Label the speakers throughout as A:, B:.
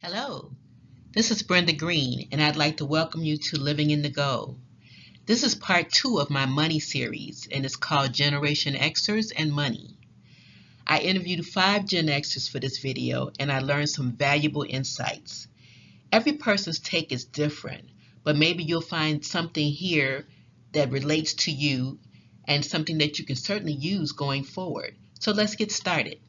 A: Hello, this is Brenda Green, and I'd like to welcome you to Living in the Go. This is part two of my money series, and it's called Generation Xers and Money. I interviewed 5 Gen Xers for this video, and I learned some valuable insights. Every person's take is different, but maybe you'll find something here that relates to you and something that you can certainly use going forward. So let's get started.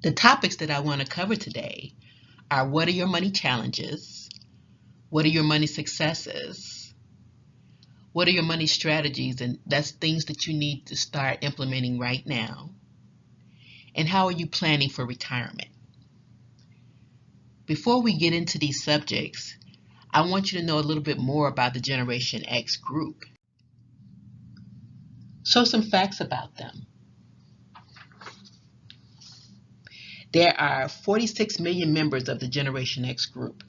A: The topics that I want to cover today are: what are your money challenges? What are your money successes? What are your money strategies? And that's things that you need to start implementing right now. And how are you planning for retirement? Before we get into these subjects, I want you to know a little bit more about the Generation X group. So some facts about them. There are 46 million members of the Generation X group.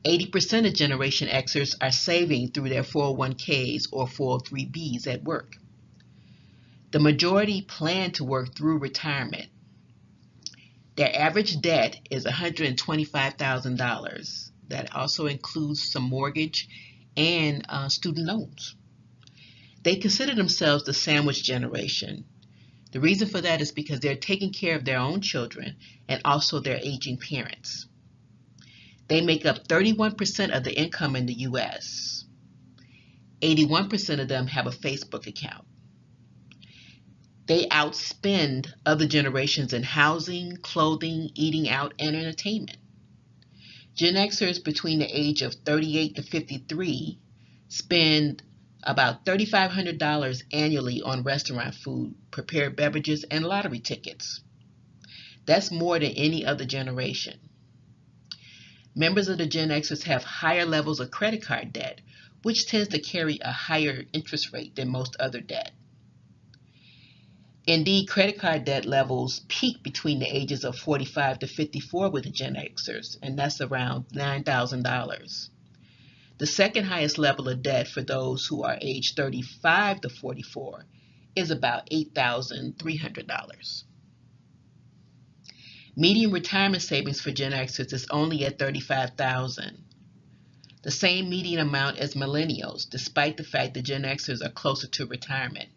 A: 80% of Generation Xers are saving through their 401ks or 403bs at work. The majority plan to work through retirement. Their average debt is $125,000. That also includes some mortgage and student loans. They consider themselves the sandwich generation. The reason for that is because they're taking care of their own children and also their aging parents. They make up 31% of the income in the U.S. 81% of them have a Facebook account. They outspend other generations in housing, clothing, eating out, and entertainment. Gen Xers between the age of 38 to 53 spend about $3,500 annually on restaurant food, prepared beverages, and lottery tickets. That's more than any other generation. Members of the Gen Xers have higher levels of credit card debt, which tends to carry a higher interest rate than most other debt. Indeed, credit card debt levels peak between the ages of 45 to 54 with the Gen Xers, and that's around $9,000. The second highest level of debt for those who are age 35 to 44 is about $8,300. Median retirement savings for Gen Xers is only at $35,000, the same median amount as millennials, despite the fact that Gen Xers are closer to retirement.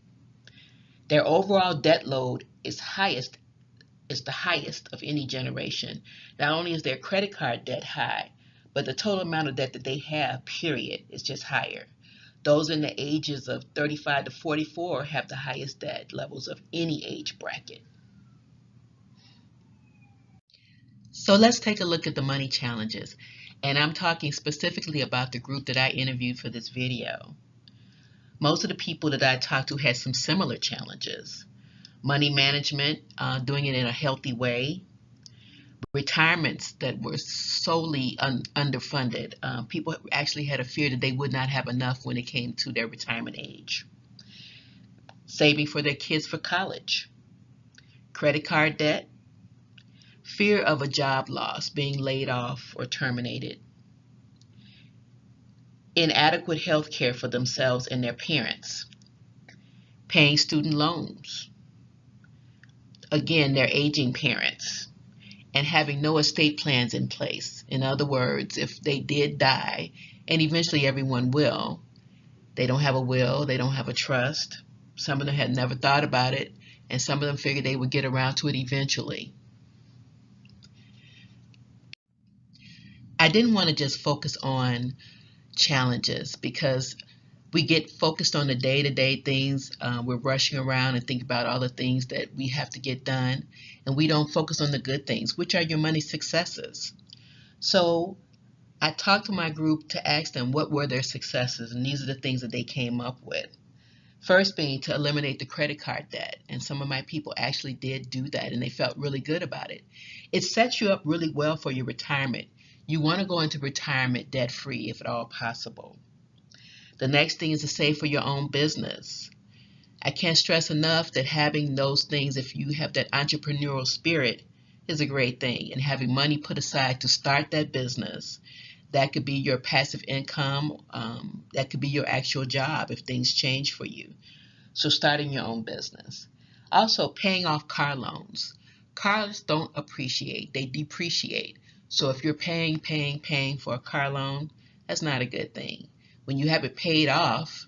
A: Their overall debt load is the highest of any generation. Not only is their credit card debt high, but the total amount of debt that they have, period, is just higher. Those in the ages of 35 to 44 have the highest debt levels of any age bracket. So let's take a look at the money challenges. And I'm talking specifically about the group that I interviewed for this video. Most of the people that I talked to had some similar challenges. Money management, doing it in a healthy way. Retirements that were solely underfunded. People actually had a fear that they would not have enough when it came to their retirement age. Saving for their kids for college. Credit card debt. Fear of a job loss, being laid off or terminated. Inadequate health care for themselves and their parents. Paying student loans. Again, their aging parents. And having no estate plans in place. In other words, if they did die, and eventually everyone will, they don't have a will, they don't have a trust. Some of them had never thought about it, and some of them figured they would get around to it eventually. I didn't want to just focus on challenges because we get focused on the day-to-day things. We're rushing around and think about all the things that we have to get done, and we don't focus on the good things, which are your money successes. So I talked to my group to ask them what were their successes, and these are the things that they came up with. First being to eliminate the credit card debt, and some of my people actually did do that, and they felt really good about it. It sets you up really well for your retirement. You want to go into retirement debt-free if at all possible. The next thing is to save for your own business. I can't stress enough that having those things, if you have that entrepreneurial spirit, is a great thing. And having money put aside to start that business, that could be your passive income, that could be your actual job if things change for you. So starting your own business. Also, paying off car loans. Cars don't appreciate, they depreciate. So if you're paying for a car loan, that's not a good thing. When you have it paid off,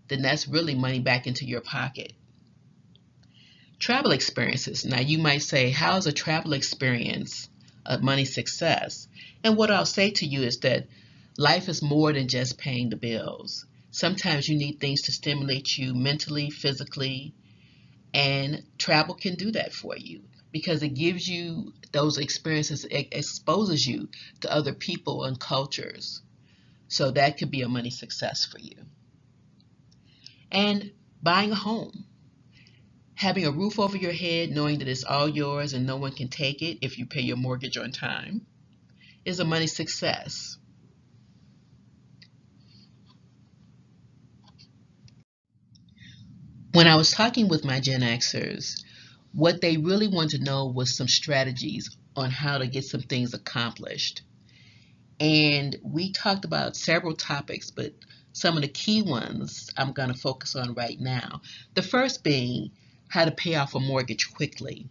A: then that's really money back into your pocket. Travel experiences. Now you might say, how is a travel experience a money success? And what I'll say to you is that life is more than just paying the bills. Sometimes you need things to stimulate you mentally, physically, and travel can do that for you because it gives you those experiences, it exposes you to other people and cultures. So that could be a money success for you. And buying a home. Having a roof over your head, knowing that it's all yours and no one can take it if you pay your mortgage on time, is a money success. When I was talking with my Gen Xers, what they really wanted to know was some strategies on how to get some things accomplished. And we talked about several topics, but some of the key ones I'm going to focus on right now. The first being how to pay off a mortgage quickly.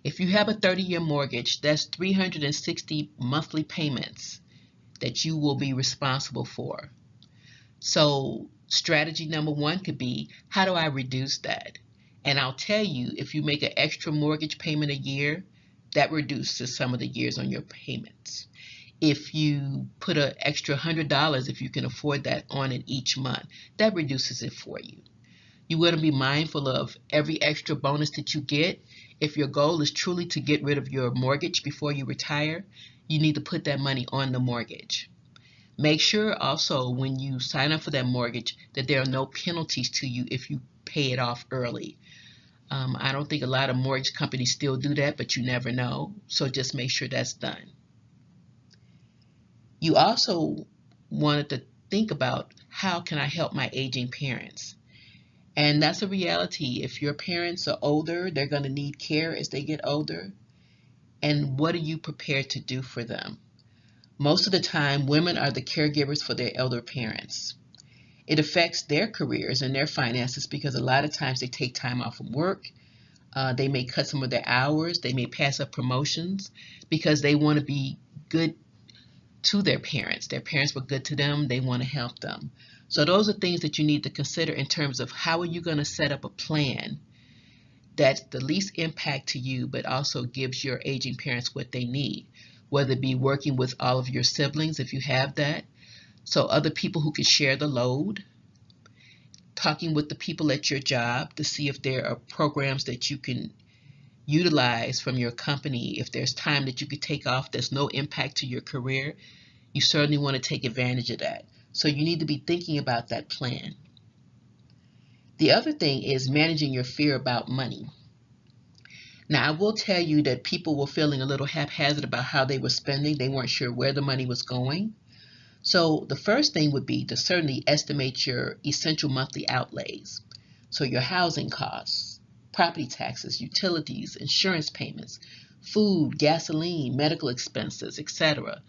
A: If you have a 30-year mortgage, that's 360 monthly payments that you will be responsible for. So strategy number one could be, how do I reduce that? And I'll tell you, if you make an extra mortgage payment a year, that reduces some of the years on your payments. If you put an extra $100, if you can afford that, on it each month, that reduces it for you. You want to be mindful of every extra bonus that you get. If your goal is truly to get rid of your mortgage before you retire, you need to put that money on the mortgage. Make sure also when you sign up for that mortgage that there are no penalties to you if you pay it off early. I don't think a lot of mortgage companies still do that, but you never know. So just make sure that's done. You also wanted to think about, how can I help my aging parents? And that's a reality. If your parents are older, they're going to need care as they get older. And what are you prepared to do for them? Most of the time, women are the caregivers for their elder parents. It affects their careers and their finances because a lot of times they take time off from work. They may cut some of their hours. They may pass up promotions because they want to be good to their parents. Their parents were good to them. They want to help them. So those are things that you need to consider in terms of how are you going to set up a plan that's the least impact to you, but also gives your aging parents what they need, whether it be working with all of your siblings if you have that, so other people who can share the load, talking with the people at your job to see if there are programs that you can utilize from your company. If there's time that you could take off that's no impact to your career, you certainly want to take advantage of that. So you need to be thinking about that plan. The other thing is managing your fear about money. Now, I will tell you that people were feeling a little haphazard about how they were spending. They weren't sure where the money was going. So the first thing would be to certainly estimate your essential monthly outlays. So your housing costs, property taxes, utilities, insurance payments, food, gasoline, medical expenses, etc.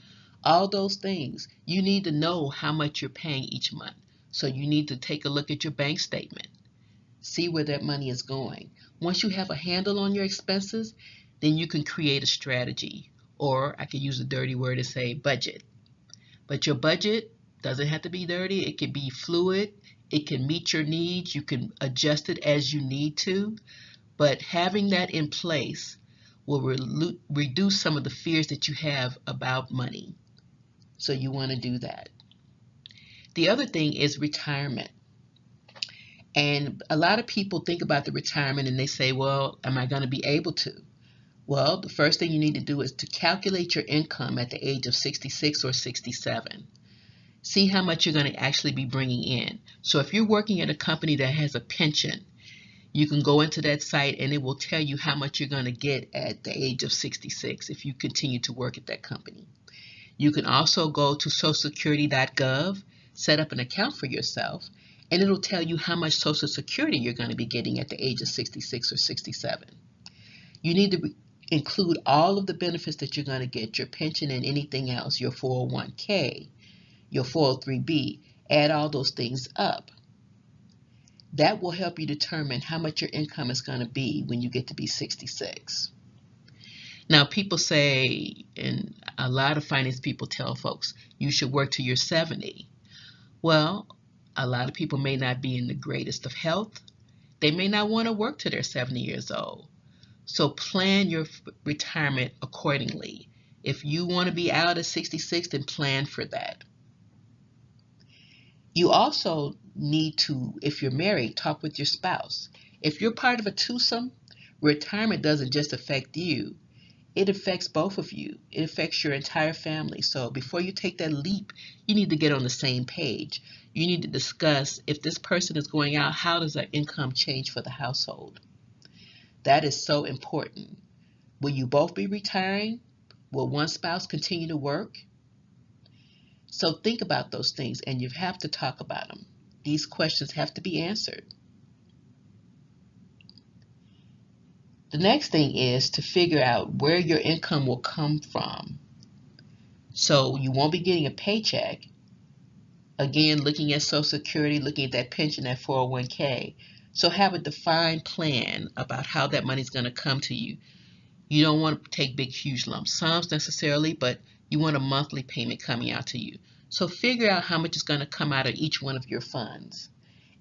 A: All those things, you need to know how much you're paying each month. So you need to take a look at your bank statement. See where that money is going. Once you have a handle on your expenses, then you can create a strategy. Or I could use a dirty word to say budget. But your budget doesn't have to be dirty. It can be fluid. It can meet your needs. You can adjust it as you need to. But having that in place will reduce some of the fears that you have about money. So you want to do that. The other thing is retirement. And a lot of people think about the retirement and they say, well, am I going to be able to? Well, the first thing you need to do is to calculate your income at the age of 66 or 67. See how much you're going to actually be bringing in. So if you're working at a company that has a pension, you can go into that site and it will tell you how much you're going to get at the age of 66 if you continue to work at that company. You can also go to socialsecurity.gov, set up an account for yourself, and it'll tell you how much Social Security you're going to be getting at the age of 66 or 67. You need to include all of the benefits that you're going to get, your pension and anything else, your 401k, your 403b, add all those things up. That will help you determine how much your income is going to be when you get to be 66. Now, people say, and a lot of finance people tell folks, you should work till you're 70. Well, a lot of people may not be in the greatest of health. They may not want to work till they're 70 years old. So plan your retirement accordingly. If you want to be out at 66, then plan for that. You also need to, if you're married, talk with your spouse. If you're part of a twosome, retirement doesn't just affect you, it affects both of you. It affects your entire family. So before you take that leap, you need to get on the same page. You need to discuss, if this person is going out, how does their income change for the household? That is so important. Will you both be retiring? Will one spouse continue to work? So think about those things, and you have to talk about them. These questions have to be answered. The next thing is to figure out where your income will come from. So you won't be getting a paycheck. Again, looking at Social Security, looking at that pension, that 401k. So have a defined plan about how that money is going to come to you. You don't want to take big, huge lump sums necessarily, but you want a monthly payment coming out to you. So figure out how much is going to come out of each one of your funds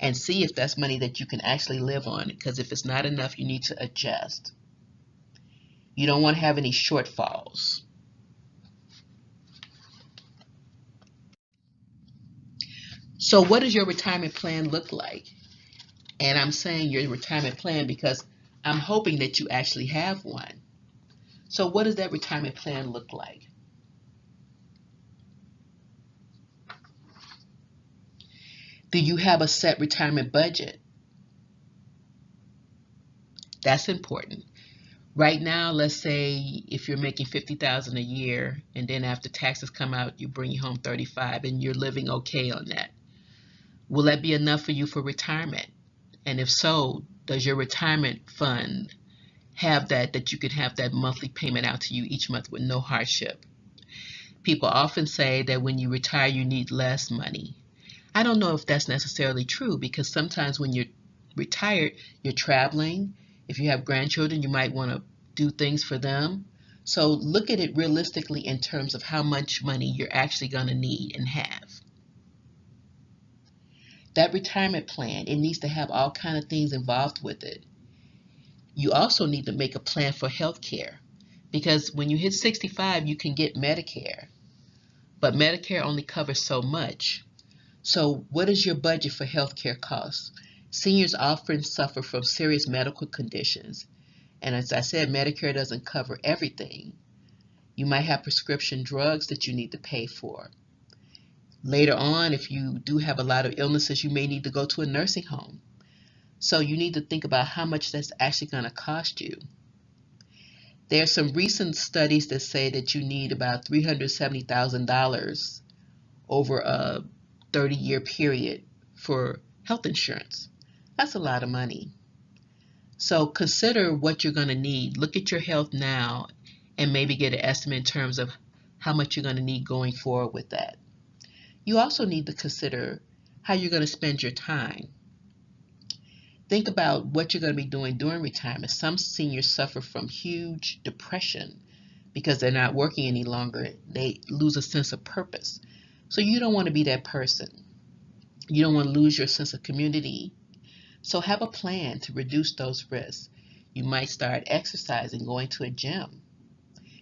A: and see if that's money that you can actually live on, because if it's not enough, you need to adjust. You don't want to have any shortfalls. So what does your retirement plan look like? And I'm saying your retirement plan because I'm hoping that you actually have one. So what does that retirement plan look like? Do you have a set retirement budget? That's important. Right now, let's say if you're making $50,000 a year and then after taxes come out, you bring home 35 and you're living okay on that. Will that be enough for you for retirement? And if so, does your retirement fund have that you could have that monthly payment out to you each month with no hardship? People often say that when you retire, you need less money. I don't know if that's necessarily true, because sometimes when you're retired, you're traveling. If you have grandchildren, you might want to do things for them. So look at it realistically in terms of how much money you're actually going to need and have. That retirement plan, it needs to have all kinds of things involved with it. You also need to make a plan for health care, because when you hit 65, you can get Medicare, but Medicare only covers so much. So what is your budget for health care costs? Seniors often suffer from serious medical conditions, and as I said, Medicare doesn't cover everything. You might have prescription drugs that you need to pay for. Later on, if you do have a lot of illnesses, you may need to go to a nursing home. So you need to think about how much that's actually going to cost you. There are some recent studies that say that you need about $370,000 over a 30-year period for health insurance. That's a lot of money. So consider what you're going to need. Look at your health now and maybe get an estimate in terms of how much you're going to need going forward with that. You also need to consider how you're going to spend your time. Think about what you're going to be doing during retirement. Some seniors suffer from huge depression because they're not working any longer. They lose a sense of purpose. So you don't want to be that person. You don't want to lose your sense of community. So have a plan to reduce those risks. You might start exercising, going to a gym.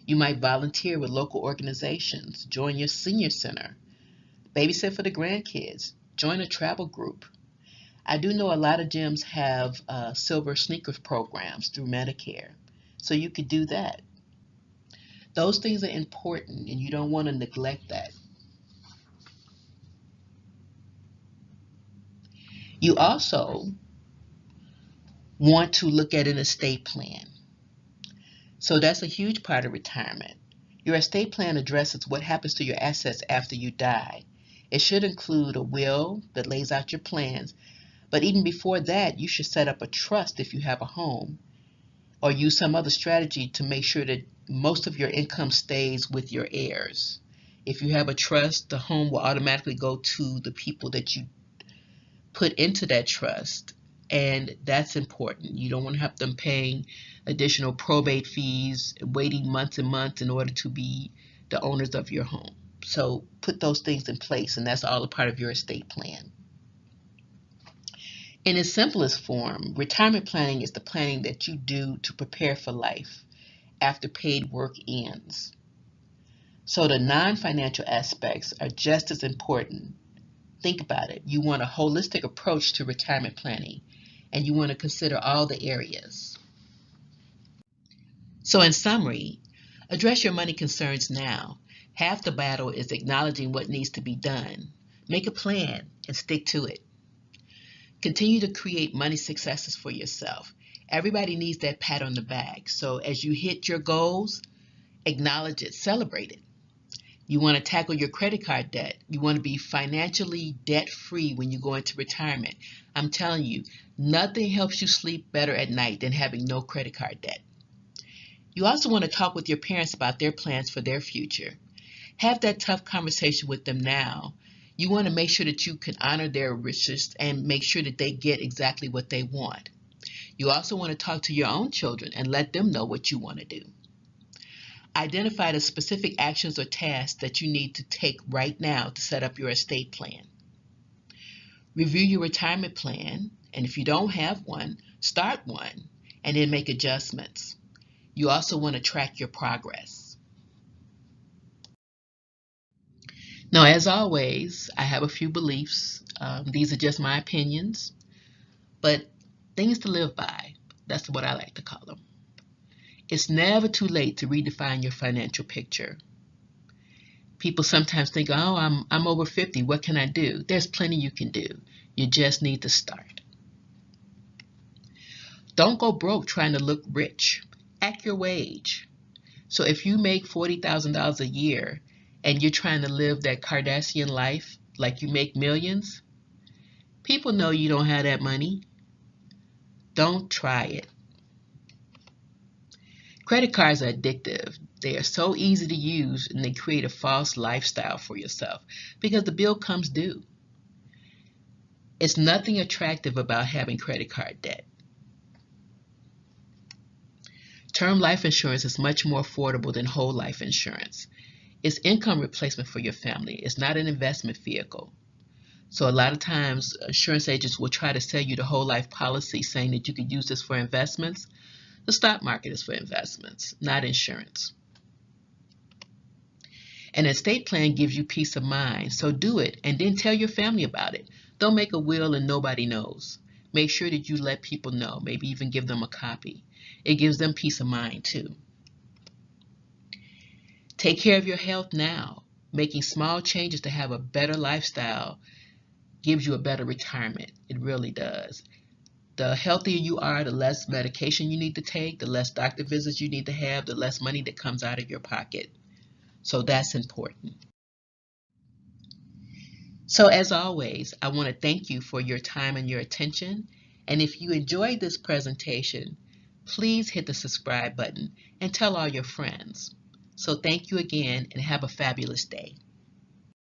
A: You might volunteer with local organizations, join your senior center, babysit for the grandkids, join a travel group. I do know a lot of gyms have silver sneakers programs through Medicare, so you could do that. Those things are important, and you don't want to neglect that. You also want to look at an estate plan. So that's a huge part of retirement. Your estate plan addresses what happens to your assets after you die. It should include a will that lays out your plans, but even before that, you should set up a trust if you have a home, or use some other strategy to make sure that most of your income stays with your heirs. If you have a trust, the home will automatically go to the people that you put into that trust, And that's important. You don't want to have them paying additional probate fees, waiting months and months in order to be the owners of your home. So put those things in place, and that's all a part of your estate plan. In its simplest form, retirement planning is the planning that you do to prepare for life after paid work ends. So the non-financial aspects are just as important. Think about it. You want a holistic approach to retirement planning, and you want to consider all the areas. So in summary, address your money concerns now. Half the battle is acknowledging what needs to be done. Make a plan and stick to it. Continue to create money successes for yourself. Everybody needs that pat on the back. So as you hit your goals, acknowledge it, celebrate it. You want to tackle your credit card debt. You want to be financially debt-free when you go into retirement. I'm telling you, nothing helps you sleep better at night than having no credit card debt. You also want to talk with your parents about their plans for their future. Have that tough conversation with them now. You want to make sure that you can honor their wishes and make sure that they get exactly what they want. You also want to talk to your own children and let them know what you want to do. Identify the specific actions or tasks that you need to take right now to set up your estate plan. Review your retirement plan, and if you don't have one, start one and then make adjustments. You also want to track your progress. Now, as always, I have a few beliefs. These are just my opinions, but things to live by. That's what I like to call them. It's never too late to redefine your financial picture. People sometimes think, oh, I'm over 50. What can I do? There's plenty you can do. You just need to start. Don't go broke trying to look rich. Act your wage. So if you make $40,000 a year and you're trying to live that Kardashian life like you make millions, people know you don't have that money. Don't try it. Credit cards are addictive. They are so easy to use, and they create a false lifestyle for yourself because the bill comes due. It's nothing attractive about having credit card debt. Term life insurance is much more affordable than whole life insurance. It's income replacement for your family. It's not an investment vehicle. So a lot of times, insurance agents will try to sell you the whole life policy saying that you could use this for investments. The stock market is for investments, not insurance. An estate plan gives you peace of mind, so do it and then tell your family about it. Don't make a will and nobody knows. Make sure that you let people know, maybe even give them a copy. It gives them peace of mind too. Take care of your health now. Making small changes to have a better lifestyle gives you a better retirement. It really does. The healthier you are, the less medication you need to take, the less doctor visits you need to have, the less money that comes out of your pocket. So that's important. So as always, I want to thank you for your time and your attention. And if you enjoyed this presentation, please hit the subscribe button and tell all your friends. So thank you again and have a fabulous day.